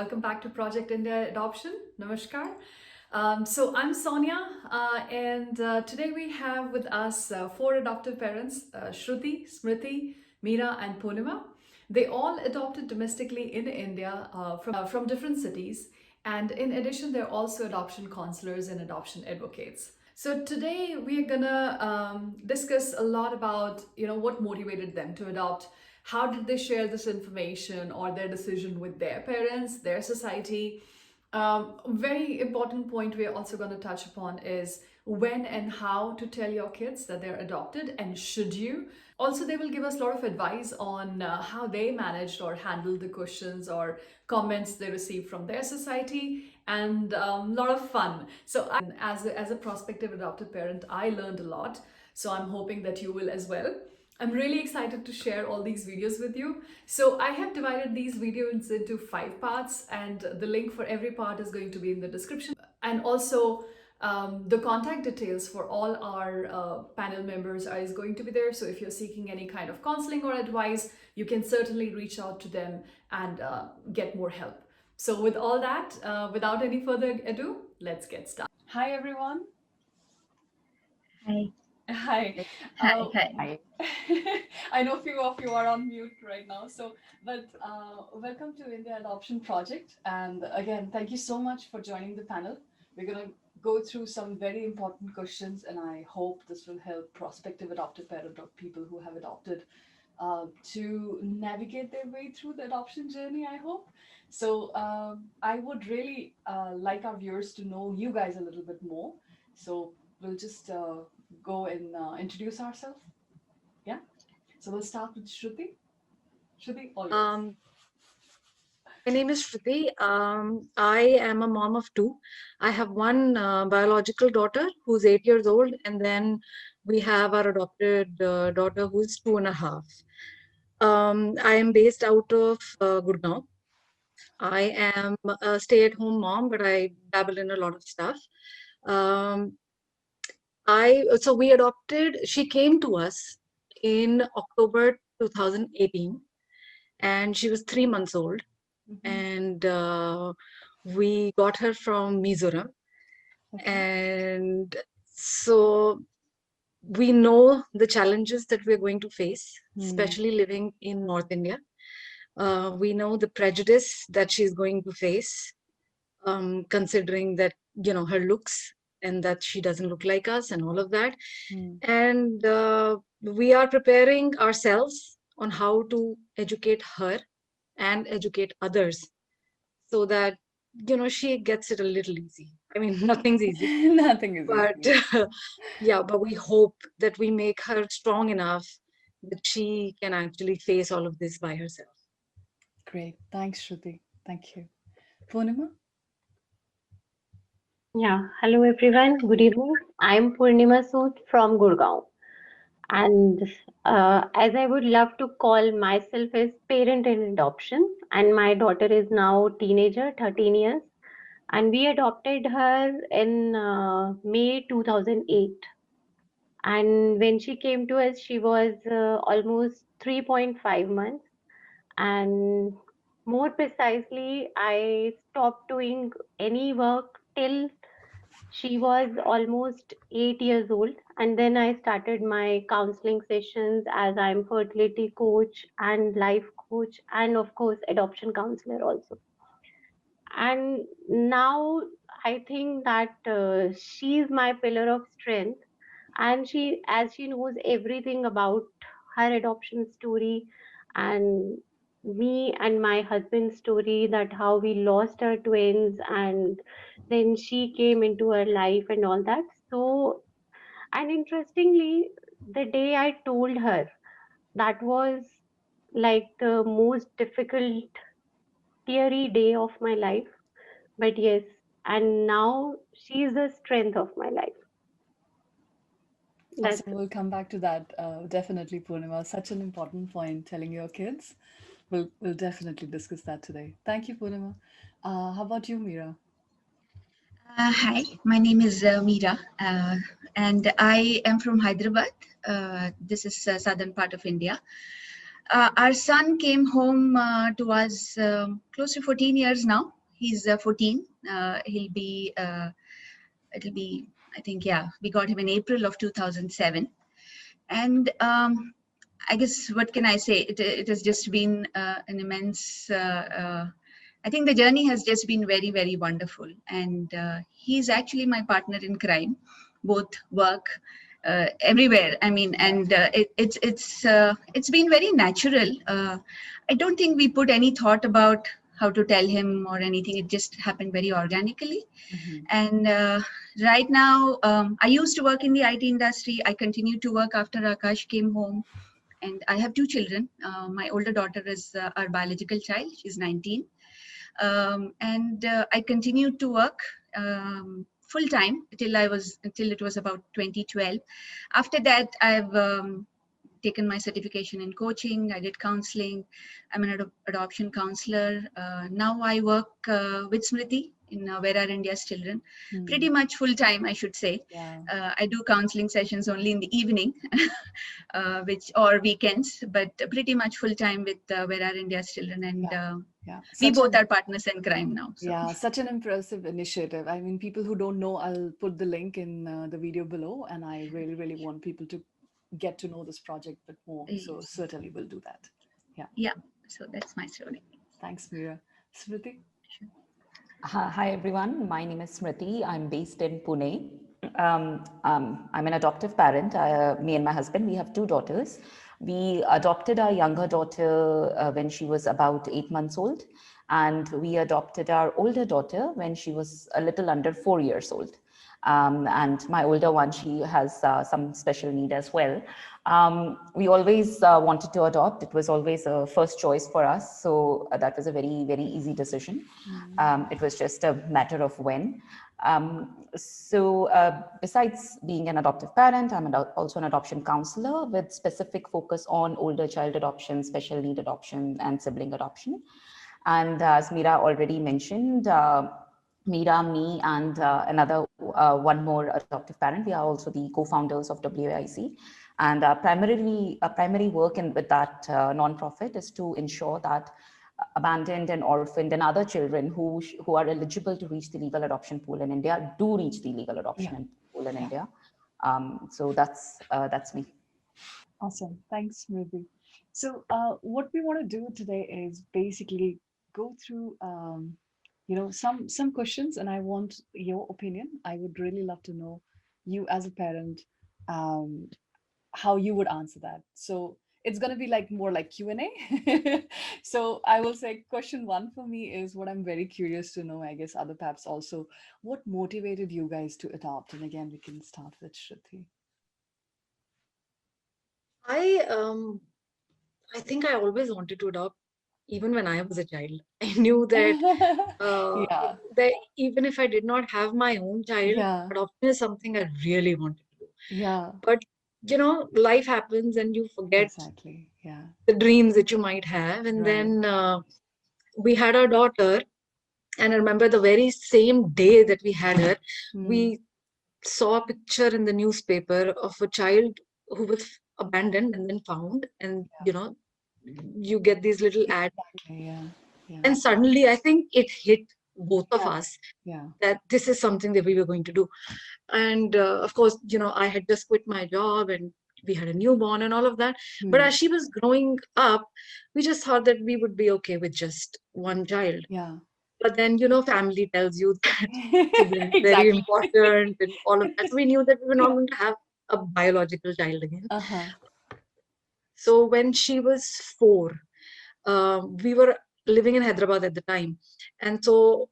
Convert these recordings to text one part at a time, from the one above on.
Welcome back to Project India Adoption. Namaskar. So I'm Sonia, and today we have with us four adoptive parents, Shruti, Smriti, Meera, and Purnima. They all adopted domestically in India from different cities, and in addition, they're also adoption counselors and adoption advocates. So today we are gonna discuss a lot about what motivated them to adopt. How did they share this information or their decision with their parents, their society? Very important point we're also going to touch upon is when and how to tell your kids that they're adopted, and should you. Also, they will give us a lot of advice on how they managed or handled the questions or comments they received from their society, and a lot of fun. So as a prospective adopted parent, I learned a lot, so I'm hoping that you will as well. I'm really excited to share all these videos with you. So I have divided these videos into 5 parts, and the link for every part is going to be in the description. And also the contact details for all our panel members is going to be there. So if you're seeking any kind of counseling or advice, you can certainly reach out to them and get more help. So with all that, without any further ado, let's get started. Hi everyone. Hi. Hi. Hi. I know a few of you are on mute right now, but welcome to India Adoption Project. And again, thank you so much for joining the panel. We're going to go through some very important questions, and I hope this will help prospective adoptive parent or people who have adopted to navigate their way through the adoption journey, I hope. So I would really like our viewers to know you guys a little bit more. So we'll just go and introduce ourselves. Yeah. So we'll start with Shruti. Shruti, all yours. My name is Shruti. I am a mom of two. I have one biological daughter who's 8 years old, and then we have our adopted daughter who's 2.5. I am based out of Gurgaon. I am a stay-at-home mom, but I dabble in a lot of stuff. Um, so we adopted. She came to us in October 2018, and she was 3 months old. And we got her from Mizoram. Okay. And so we know the challenges that we're going to face, especially living in North India. We know the prejudice that she's going to face, considering that, her looks and that she doesn't look like us and all of that. And we are preparing ourselves on how to educate her and educate others so that she gets it a little easy. I mean, nothing's easy. Nothing is But easy. yeah, but we hope that we make her strong enough that she can actually face all of this by herself. Great. Thanks, Shruti. Thank you. Purnima? Yeah, hello everyone. Good evening. I'm Purnima Sood from Gurgaon. And as I would love to call myself as parent in adoption, and my daughter is now teenager, 13 years, and we adopted her in May 2008. And when she came to us, she was almost 3.5 months. And more precisely, I stopped doing any work till she was almost 8 years old, and then I started my counseling sessions as I'm fertility coach and life coach, and of course, adoption counselor also. And now I think that she's my pillar of strength, and as she knows everything about her adoption story and me and my husband's story, that how we lost our twins and then she came into our life and all that. So, and interestingly, the day I told her, that was like the most difficult, teary day of my life. But yes, and now she is the strength of my life. That's Awesome. We'll come back to that definitely, Purnima. Such an important point telling your kids. We'll definitely discuss that today. Thank you, Purnima. How about you, Meera? Hi, my name is Meera, and I am from Hyderabad. This is southern part of India. Our son came home to us close to 14 years now. He's 14. It'll be, I think, yeah, we got him in April of 2007. And I guess, what can I say? It has just been an immense, I think the journey has just been very, very wonderful. And he's actually my partner in crime, both work, everywhere. I mean, and it's been very natural. I don't think we put any thought about how to tell him or anything. It just happened very organically. And right now, I used to work in the IT industry. I continued to work after Akash came home. And I have two children. My older daughter is our biological child. She's 19. And I continued to work full time until it was about 2012. After that, I've taken my certification in coaching. I did counseling. I'm an adoption counselor. Now I work with Smriti in Where Are India's Children. Pretty much full time, I should say. I do counseling sessions only in the evening, or weekends, but pretty much full time with Where Are India's Children, and we both are partners in crime now. So. Yeah, such an impressive initiative. I mean, people who don't know, I'll put the link in the video below, and I really, really want people to get to know this project a bit more. So certainly we'll do that. Yeah. So that's my story. Thanks, Meera. Smriti? Hi, everyone. My name is Smriti. I'm based in Pune. I'm an adoptive parent. Me and my husband, we have two daughters. We adopted our younger daughter when she was about 8 months old, and we adopted our older daughter when she was a little under 4 years old. And my older one, she has some special need as well. We always wanted to adopt. It was always a first choice for us. So that was a very, very easy decision. It was just a matter of when. Besides being an adoptive parent, I'm also an adoption counselor with specific focus on older child adoption, special need adoption, and sibling adoption. And as Meera already mentioned, Meera, me, and one more adoptive parent, we are also the co-founders of WAIC. And primary work with that nonprofit is to ensure that abandoned and orphaned and other children who are eligible to reach the legal adoption pool in India do reach the legal adoption pool in India. So that's me. Awesome. Thanks, Smriti. So what we want to do today is basically go through some questions, and I want your opinion. I would really love to know, you as a parent, how you would answer that. So it's going to be more like Q&A. So I will say question one for me is what I'm very curious to know, I guess other PAPs also, what motivated you guys to adopt? And again, we can start with Shruti. I think I always wanted to adopt, even when I was a child. I knew that that even if I did not have my own child, adoption is something I really wanted to do. But life happens and you forget the dreams that you might have. And then we had our daughter, and I remember the very same day that we had her, we saw a picture in the newspaper of a child who was abandoned and then found, and you get these little ads, and suddenly I think it hit both of us that this is something that we were going to do. And of course, I had just quit my job and we had a newborn and all of that. But as she was growing up, we just thought that we would be okay with just one child. But then, family tells you that siblings are very important and all of that. So we knew that we were not going to have a biological child again. So when she was 4, we were living in Hyderabad at the time. And so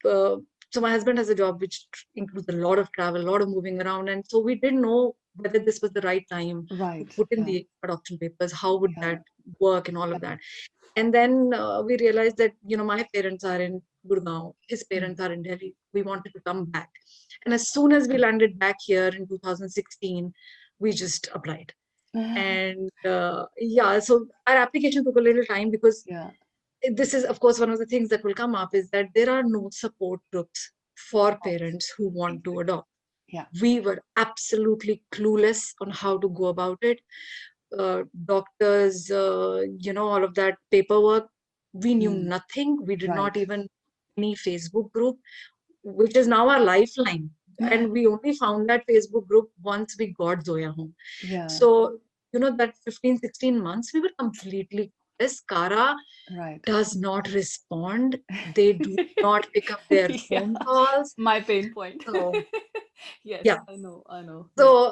my husband has a job which includes a lot of travel, a lot of moving around. And so we didn't know whether this was the right time to put in the adoption papers, how would that work and all of that. And then we realized that, my parents are in Gurgaon, his parents are in Delhi. We wanted to come back. And as soon as we landed back here in 2016, we just applied. And so our application took a little time because this is, of course, one of the things that will come up is that there are no support groups for parents who want to adopt. We were absolutely clueless on how to go about it. doctors, all of that paperwork. We knew nothing. We did not Right. even any Facebook group, which is now our lifeline. And we only found that Facebook group once we got Zoya home. Yeah. So, that 15, 16 months, we were completely this Kara Right. does not respond. They do not pick up their Yeah. phone calls. My pain point. So, Yes, yeah. I know. Yeah.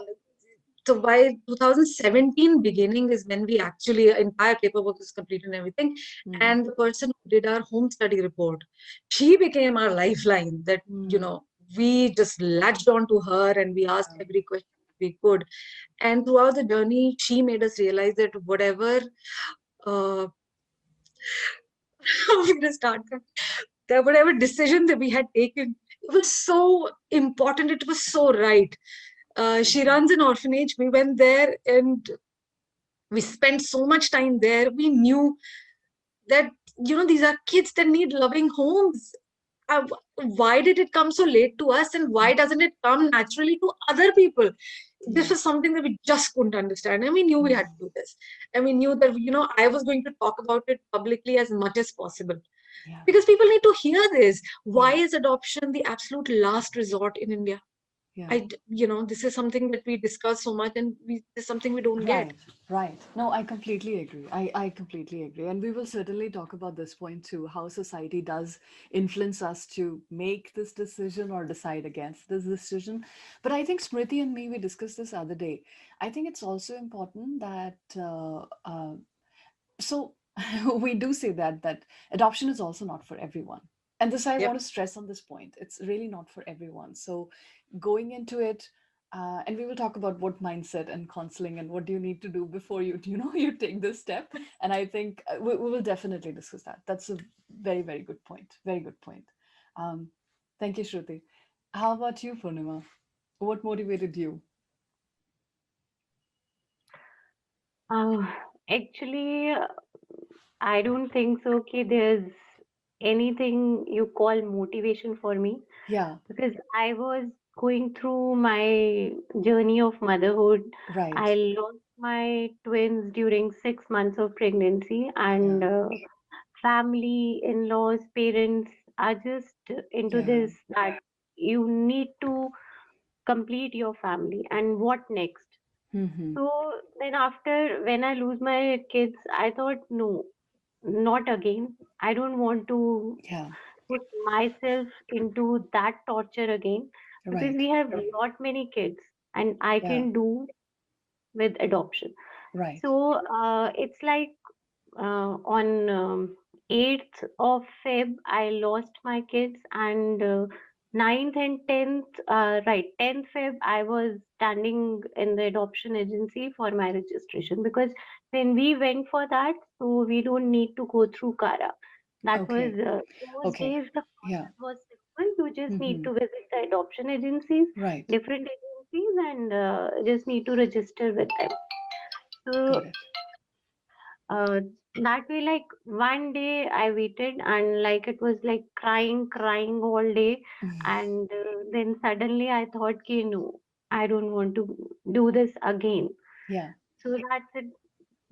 So by 2017 beginning is when we actually entire paperwork was completed and everything. And the person who did our home study report, she became our lifeline. That we just latched onto her and we asked every question we could. And throughout the journey, she made us realize that whatever I'm gonna start from that whatever decision that we had taken, it was so important. It was so right. She runs an orphanage. We went there and we spent so much time there. We knew that these are kids that need loving homes. Why did it come so late to us, and why doesn't it come naturally to other people? This was something that we just couldn't understand, and we knew we had to do this, and we knew that I was going to talk about it publicly as much as possible, because people need to hear this. Why is adoption the absolute last resort in India? This is something that we discuss so much, and this is something we don't get. Right. No, I completely agree. I completely agree. And we will certainly talk about this point too, how society does influence us to make this decision or decide against this decision. But I think Smriti and me, we discussed this other day. I think it's also important that so we do say that adoption is also not for everyone, and this I Yep. want to stress on this point. It's really not for everyone. So going into it, and we will talk about what mindset and counseling and what do you need to do before you take this step. And I think we will definitely discuss that. That's a very, very good point. Very good point. Thank you, Shruti. How about you, Purnima? What motivated you? Uh, Actually, I don't think so. Okay, there's anything you call motivation for me, Yeah. because I was going through my journey of motherhood. Right. I lost my twins during 6 months of pregnancy, and family, in-laws, parents are just into Yeah. this that you need to complete your family, and what next? Mm-hmm. So then after, when I lose my kids, I thought, no, not again. I don't want to Yeah. put myself into that torture again, because Right. we have lot many kids and I Yeah. can do with adoption. Right. So it's like on 8th of Feb, I lost my kids, and 9th and 10th, right, 10th Feb, I was standing in the adoption agency for my registration, because when we went for that, so we don't need to go through Kara. That was, Okay. those Okay. days, the Yeah. process was simple. You just need Mm-hmm. to visit the adoption agencies, Right. different agencies, and just need to register with them. So Got it. uh, that way, like one day I waited, and like it was like crying all day. And then suddenly I thought, okay, no, I don't want to do this again. Yeah. So that's it.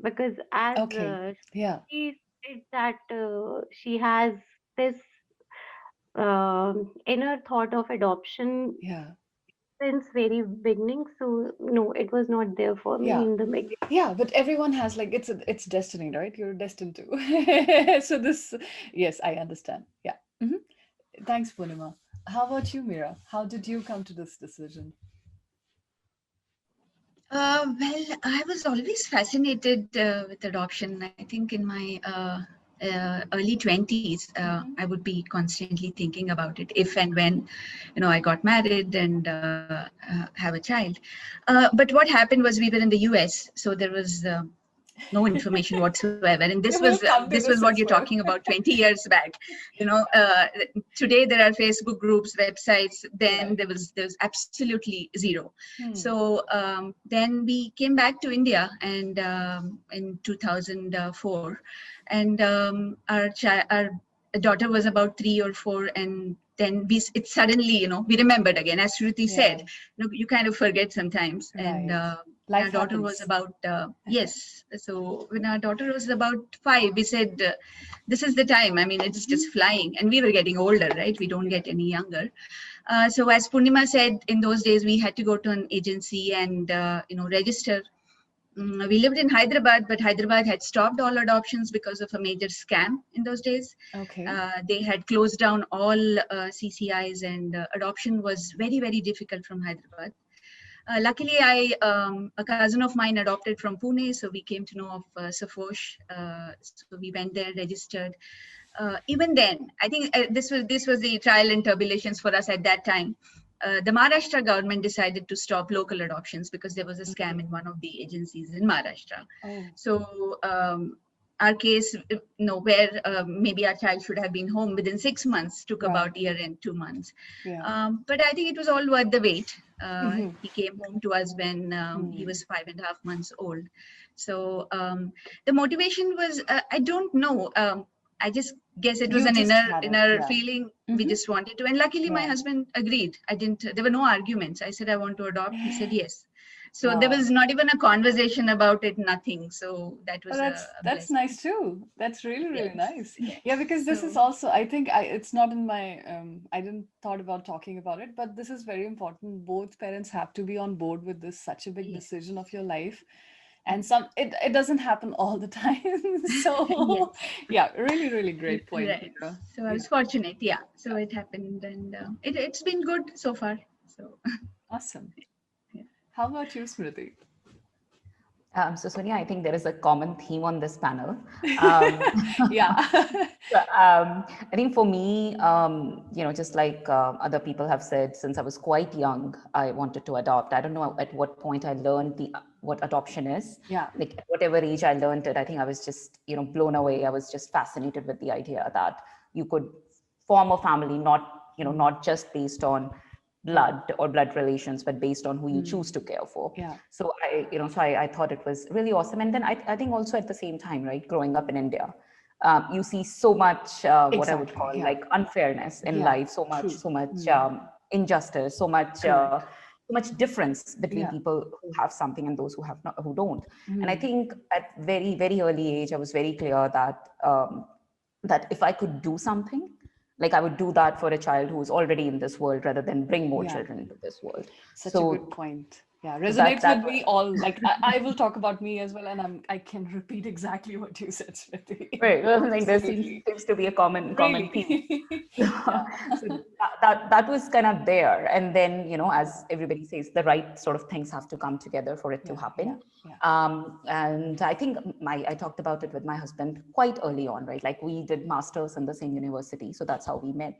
Because as Okay. Yeah. she said that she has this inner thought of adoption Yeah. since very beginning. So no, it was not there for me Yeah. in the beginning. Yeah, but everyone has like it's destiny, right? You're destined to. So this, yes, I understand. Yeah. Thanks, Purnima. How about you, Meera? How did you come to this decision? Well, I was always fascinated with adoption. I think in my early 20s, I would be constantly thinking about it if and when, I got married and have a child. But what happened was we were in the US, so there was no information whatsoever, and You will come to this was this what as you're well. talking about 20 years back. Today there are Facebook groups, websites. Then Right. there was absolutely zero. Hmm. So then we came back to India, and in 2004, and our daughter was about 3 or 4, and then it suddenly, we remembered again, as Shruti said, you kind of forget sometimes. And Right. when our Life daughter was happens. about, yes, so when our daughter was about 5, we said, this is the time. I mean, it's just flying. And we were getting older, right? We don't get any younger. So as Purnima said, in those days, we had to go to an agency and, register. We lived in Hyderabad, but Hyderabad had stopped all adoptions because of a major scam in those days. Okay. They had closed down all CCIs, and adoption was very, very difficult from Hyderabad. Luckily, a cousin of mine adopted from Pune, so we came to know of Safosh. So we went there, registered. Even then, I think this was the trial and tribulations for us at that time. The Maharashtra government decided to stop local adoptions because there was a scam in one of the agencies in Maharashtra. Oh. So our case, where maybe our child should have been home within 6 months, took about a year and 2 months. Yeah. But I think it was all worth the wait. Mhm. He came home to us when he was 5.5 months old. So the motivation was, I don't know. I just guess it was You an just had it, inner yeah. feeling. We just wanted to. And luckily, my Yeah. husband agreed. There were no arguments. I said, I want to adopt. He said, yes. So there Wow. was not even a conversation about it, nothing. So that was Oh, a that's blessing. nice too. That's really, really Yes. nice. Yes. Yeah, because this is So, also, I think it's not in my, I didn't thought about talking about it, but this is very important. Both parents have to be on board with this, such a big yes. decision of your life. And it doesn't happen all the time. So Yes. yeah, really, really great point, Right. Meera. So I Yeah, was fortunate. Yeah. So yeah. it happened, and it's been good so far. So Awesome. yeah. How about you, Smriti? So Sonia, I think there is a common theme on this panel. Um, Yeah. I think for me, just like other people have said, since I was quite young, I wanted to adopt. I don't know at what point I learned what adoption is. Yeah. Like at whatever age I learned it, I think I was just, blown away. I was just fascinated with the idea that you could form a family, not just based on blood or blood relations, but based on who you choose to care for. Yeah. So I thought it was really awesome. And then I think also at the same time, right, growing up in India, you see so much what I would Exactly. call Yeah. like unfairness in Yeah. life, so True. much injustice, Correct. so much difference between Yeah. people who have something and those who don't. And I Mm. think at very, very early age, I was very clear that if I could do something, like I would do that for a child who is already in this world rather than bring more Yeah. children into this world. Such a good So point. Yeah, that resonates with that me all. Like I will talk about me as well, and I can repeat exactly what you said, Smriti. right. Well, like there Absolutely. seems to be a common theme. Really. Yeah. So that was kind of there, and then as everybody says, the right sort of things have to come together for it to Yeah. Yeah. happen. Yeah. And I think I talked about it with my husband quite early on, right? Like we did masters in the same university, so that's how we met.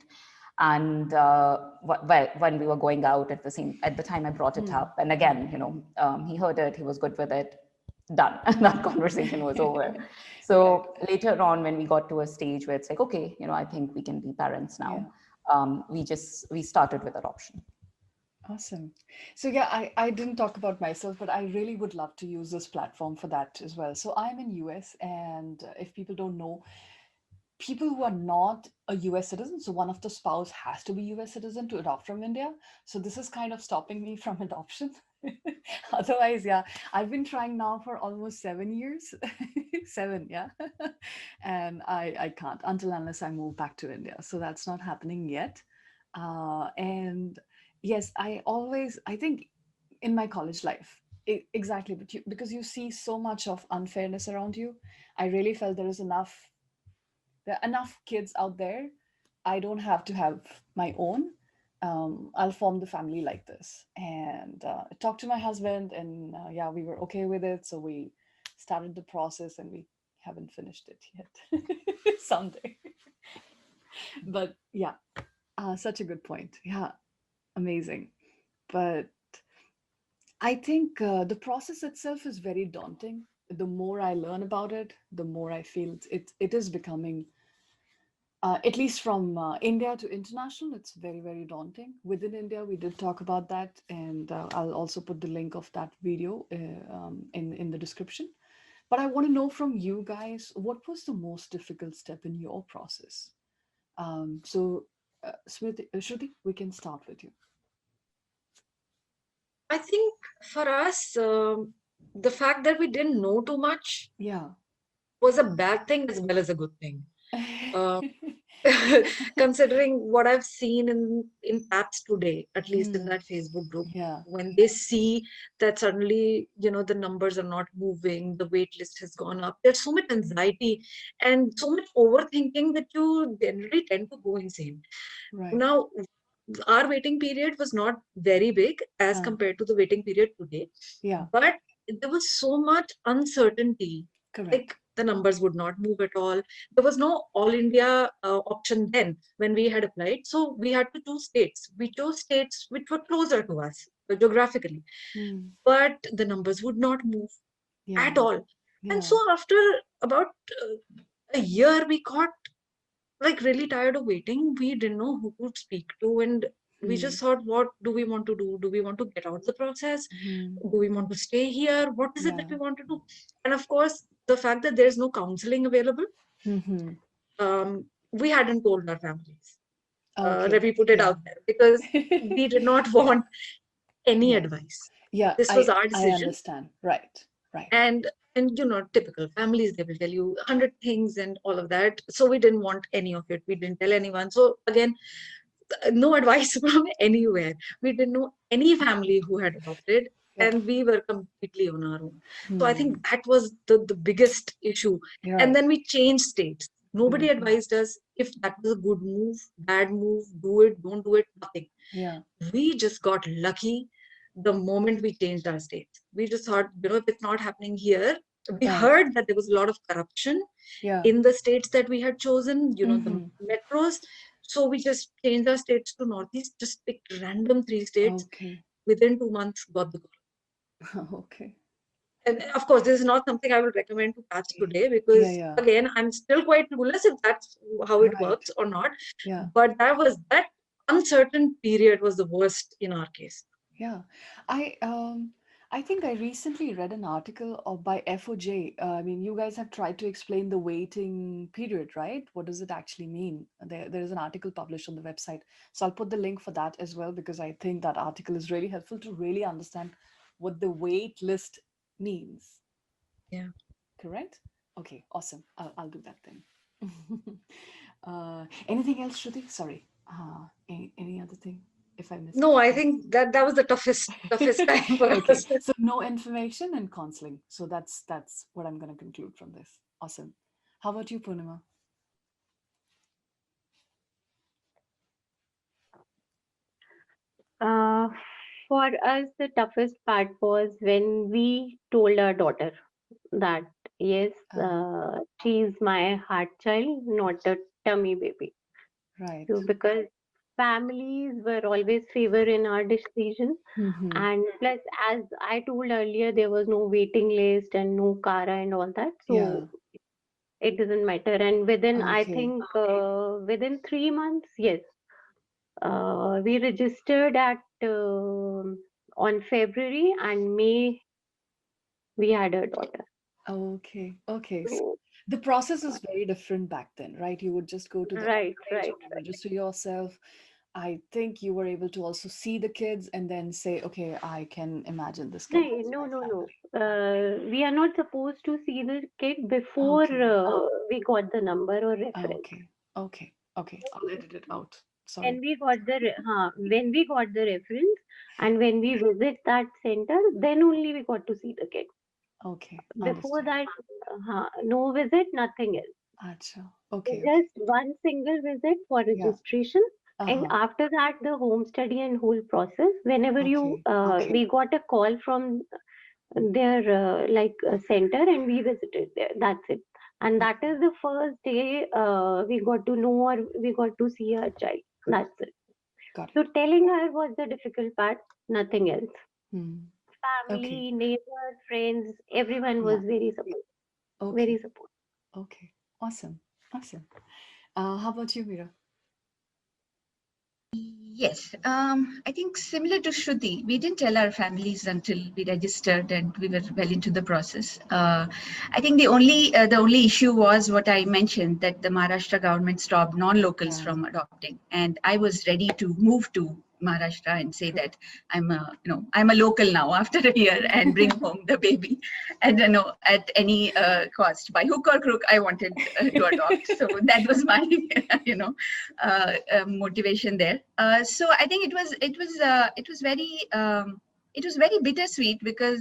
And when we were going out at the time I brought it up, and again, he heard it, he was good with it, done. That conversation was over. Right. So later on, when we got to a stage where it's like, okay, I think we can be parents Yeah. now, we started with adoption. Awesome. So yeah, I didn't talk about myself, but I really would love to use this platform for that as well. So I'm in US, and if people don't know, people who are not a US citizen, so one of the spouse has to be US citizen to adopt from India. So this is kind of stopping me from adoption. Otherwise, yeah, I've been trying now for almost 7 years. 7, yeah. And I can't until unless I move back to India. So that's not happening yet. And yes, I think in my college life, exactly, but because you see so much of unfairness around you, I really felt there are enough kids out there. I don't have to have my own. I'll form the family like this. And I talked to my husband, and yeah, we were okay with it. So we started the process, and we haven't finished it yet. Someday. But yeah, such a good point. Yeah, amazing. But I think the process itself is very daunting. The more I learn about it, the more I feel it is becoming, at least from India to international, it's very, very daunting. Within India, we did talk about that, and I'll also put the link of that video in the description. But I want to know from you guys, what was the most difficult step in your process? So Smriti, Shruti, we can start with you. I think for us, the fact that we didn't know too much Yeah. was a bad thing as well as a good thing. Uh, Considering what I've seen in PAPS today, at least in that Facebook group, Yeah. when they see that suddenly, the numbers are not moving, the wait list has gone up, there's so much anxiety and so much overthinking that you generally tend to go insane. Right. Now, our waiting period was not very big as compared to the waiting period today, Yeah. but there was so much uncertainty. Correct. Like the numbers would not move at all. There was no all India option then when we had applied. So we had to choose states. We chose states which were closer to us geographically, Hmm. but the numbers would not move Yeah. at all. Yeah. And so after about a year, we got like really tired of waiting. We didn't know who to speak to, and we just thought, what do we want to do? Do we want to get out of the process? Hmm. Do we want to stay here? What is it that Yeah. we want to do? And of course, the fact that there's no counseling available, Mm-hmm. we hadn't told our families. Okay. That we put it Yeah. out there because we did not want any Yeah. advice. Yeah. This was our I decision. understand. Right. Right. And typical families, they will tell you 100 things and all of that. So we didn't want any of it. We didn't tell anyone. So again, no advice from anywhere. We didn't know any family who had adopted, Yeah. and we were completely on our own. So I Hmm. think that was the biggest issue. You're And right. then we changed states. Nobody Mhm. advised us if that was a good move, bad move, do it, don't do it, nothing. Yeah. We just got lucky the moment we changed our states. We just thought, if it's not happening here, we Right. heard that there was a lot of corruption Yeah. in the states that we had chosen, the Mhm. metros. So we just changed our states to Northeast, just picked random 3 states. Okay. Within 2 months, got the call. Okay. And of course, this is not something I will recommend to PATS today Yeah. because, Yeah. again, I'm still quite clueless if that's how it Right. works or not. Yeah. But that uncertain period was the worst in our case. Yeah. I think I recently read an article by FOJ. I mean, you guys have tried to explain the waiting period, right? What does it actually mean? There is an article published on the website. So I'll put the link for that as well because I think that article is really helpful to really understand what the wait list means. Yeah. Correct? Okay, awesome. I'll do that then. Anything else, Shruti? Sorry. Any other thing? If I missed. No, I think that was the toughest time for Okay, us. so no information and counseling. So that's what I'm going to conclude from this. Awesome. How about you, Purnima? Uh, for us, the toughest part was when we told our daughter that, yes, she's my heart child, not a tummy baby. Right. So, because families were always favor in our decision, Mm-hmm. and plus, as I told earlier, there was no waiting list and no Kara and all that. Yeah. So, it doesn't matter. And within, I Okay. think, within 3 months, yes, we registered at on February, and May we had a daughter. Okay. Okay. So So, the process was very different back then, right? You would just go to the right, page, right, you would right. register yourself. I think you were able to also see the kids and then say, okay, I can imagine this kid. No, That's no, my no, no. family. We are not supposed to see the kid before Okay. we got the number or reference. Okay. Okay. Okay. I'll edit it out. When Sorry. we got when we got the reference and when we visit that center, then only we got to see the kid. Okay. Before Understood. that, no visit, nothing else. Acha. So Okay. Okay. just one single visit for Yeah. registration, and Uh-huh. after that, the home study and whole process. Whenever Okay. Okay. we got a call from their center, and we visited there. That's it. And that is the first day we got to know or we got to see our child. That's it. Got So it. telling her was the difficult part, nothing else. Hmm. Okay. Family, neighbors, friends, everyone Yeah. was very supportive. Okay. Very supportive. Okay. Awesome. Awesome. How about you, Meera? Yes, I think similar to Shruti, we didn't tell our families until we registered and we were well into the process. I think the only issue was what I mentioned, that the Maharashtra government stopped non-locals from adopting, and I was ready to move to Maharashtra and say that I'm a local now after a year and bring home the baby, and at any cost, by hook or crook, I wanted to adopt. So that was my motivation there. So I think it was very bittersweet because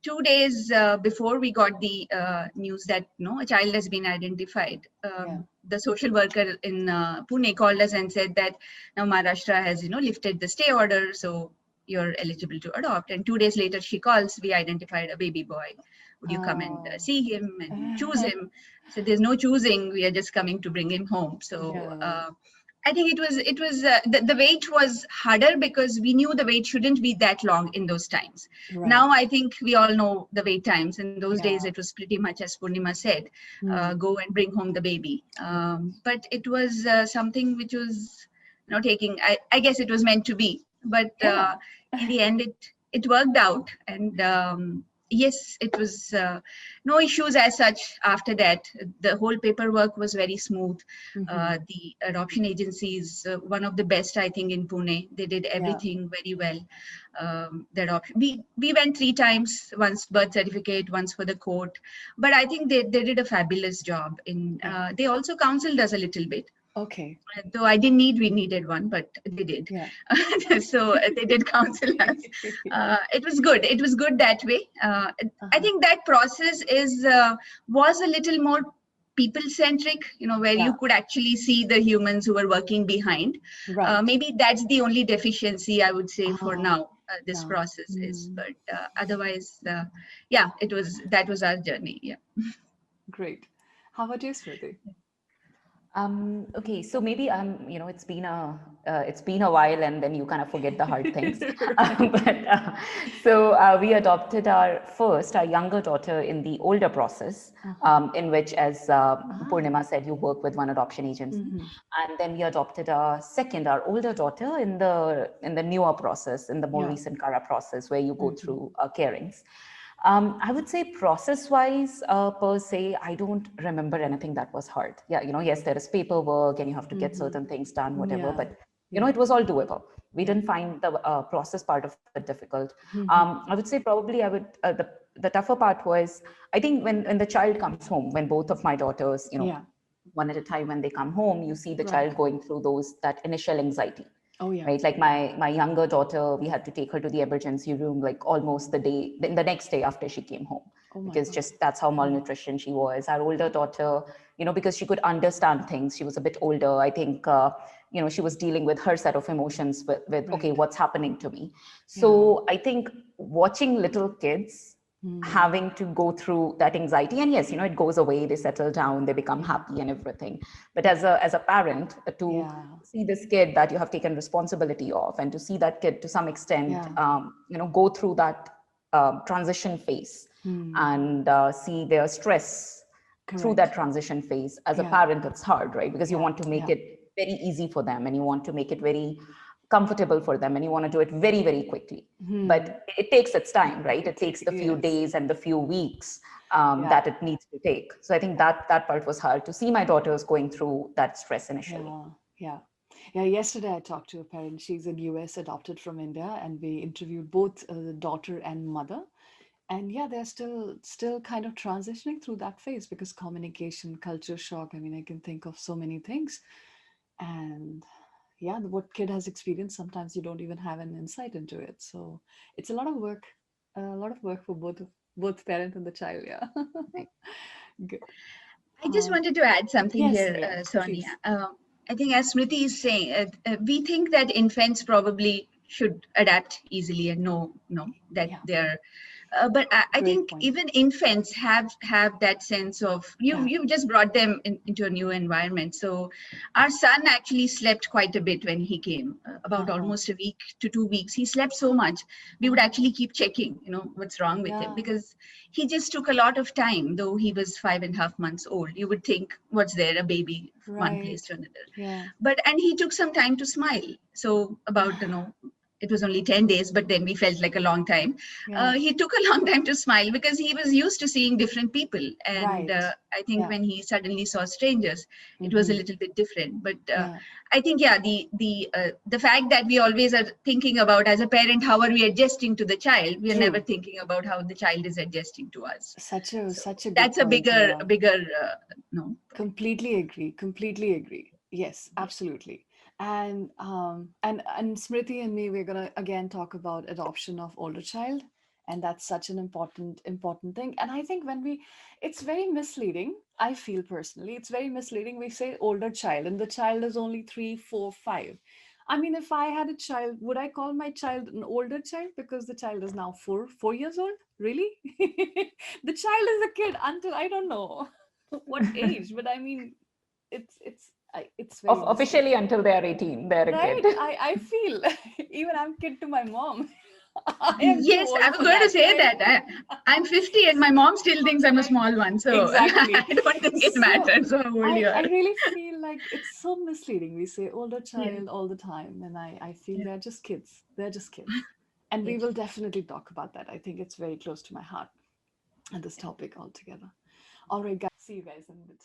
2 days before we got the news that a child has been identified, the social worker in Pune called us and said that now Maharashtra has lifted the stay order, so you're eligible to adopt. And 2 days later, she calls, we identified a baby boy. Would you come and see him and choose him? So there's no choosing. We are just coming to bring him home. So I think the wait was harder because we knew the wait shouldn't be that long in those times. Now I think we all know the wait times. In those days, it was pretty much as Purnima said, go and bring home the baby. But it was something which was taking. I guess it was meant to be. But in the end, it worked out, and yes, it was no issues as such after that. The whole paperwork was very smooth. The adoption agency is one of the best, I think, in Pune. They did everything very well. The adoption, we went 3 times, once birth certificate, once for the court. But I think they did a fabulous job. They also counseled us a little bit. Okay. Though we needed one, but they did. So they did counsel us. It was good. It was good that way. I think that process was a little more people-centric, where you could actually see the humans who were working behind. Maybe that's the only deficiency I would say for now. This process is, but otherwise, that was our journey. Yeah. Great. How about you, Smriti? Okay, so maybe it's been a while, and then you kind of forget the hard things. So we adopted our younger daughter in the older process, in which, as Purnima said, you work with one adoption agency, and then we adopted our older daughter in the newer process, in the more recent Kara process, where you go through carings. I would say process-wise, per se, I don't remember anything that was hard. Yes, there is paperwork and you have to get certain things done, whatever, but it was all doable. We didn't find the process part of it difficult. I would say probably the tougher part was, I think when the child comes home, when both of my daughters, one at a time, when they come home, you see the child going through that initial anxiety. Right, like my younger daughter, we had to take her to the emergency room like almost the next day after she came home, because just that's how malnutrition she was. Our older daughter, because she could understand things, she was a bit older. I think she was dealing with her set of emotions with okay, what's happening to me. So I think watching little kids having to go through that anxiety, and yes, it goes away, they settle down, they become happy and everything, but as a parent, to see this kid that you have taken responsibility of, and to see that kid to some extent go through that transition phase, and see their stress through that transition phase, as a parent, it's hard, right? Because you want to make it very easy for them, and you want to make it very comfortable for them, and you want to do it very, very quickly. But it takes its time, right? It takes the few days and the few weeks that it needs to take. So I think that part was hard, to see my daughters going through that stress initially. Yeah. Yesterday I talked to a parent. She's in US, adopted from India, and we interviewed both the daughter and mother. And they're still kind of transitioning through that phase, because communication, culture shock. I mean, I can think of so many things. And what kid has experienced, sometimes you don't even have an insight into it. So it's a lot of work for both parent and the child. Good. I just wanted to add something Yes, here, Meera, Sonia. please. I think, as Smriti is saying, we think that infants probably should adapt easily and know that Yeah. they're but I Great think point. even infants have that sense of Yeah. you just brought them into a new environment. So our son actually slept quite a bit when he came, about almost a week to 2 weeks. He slept so much we would actually keep checking, what's wrong with him, Yeah. because he just took a lot of time. Though he was 5.5 months old, you would think, what's there, a baby, one place Right. to another. Yeah. And he took some time to smile. So about it was only 10 days, but then we felt like a long time. Yeah. He took a long time to smile because he was used to seeing different people. And Right. I think Yeah. when he suddenly saw strangers, it was a Mhm. little bit different. But Yeah. I think, yeah, the fact that we always are thinking about, as a parent, how are we adjusting to the child? We are never True. thinking about how the child is adjusting to us. Such a So good that's a point, bigger, Meera. bigger, no. Completely agree. Completely agree. Yes, absolutely. And Smriti and me, we're gonna again talk about adoption of older child, and that's such an important thing. And I think it's very misleading. I feel personally, it's very misleading. We say older child, and the child is only 3, 4, 5. I mean, if I had a child, would I call my child an older child because the child is now 4 years old? Really? The child is a kid until I don't know what age, but I mean, it's very Officially, misleading, until they are 18, they're a right? kid. I feel even I'm kid to my mom. I am too Yes, I old was for going to that, say right? that. I'm 50 and my mom still thinks I'm a small one. So Exactly. I don't think it So matters how old you I are. really feel like it's so misleading. We say older Yes, child all the time, and I feel yes, they're just kids. They're just kids. And we yes. will definitely talk about that. I think it's very close to my heart and this topic altogether. All right, guys. See you guys in a bit.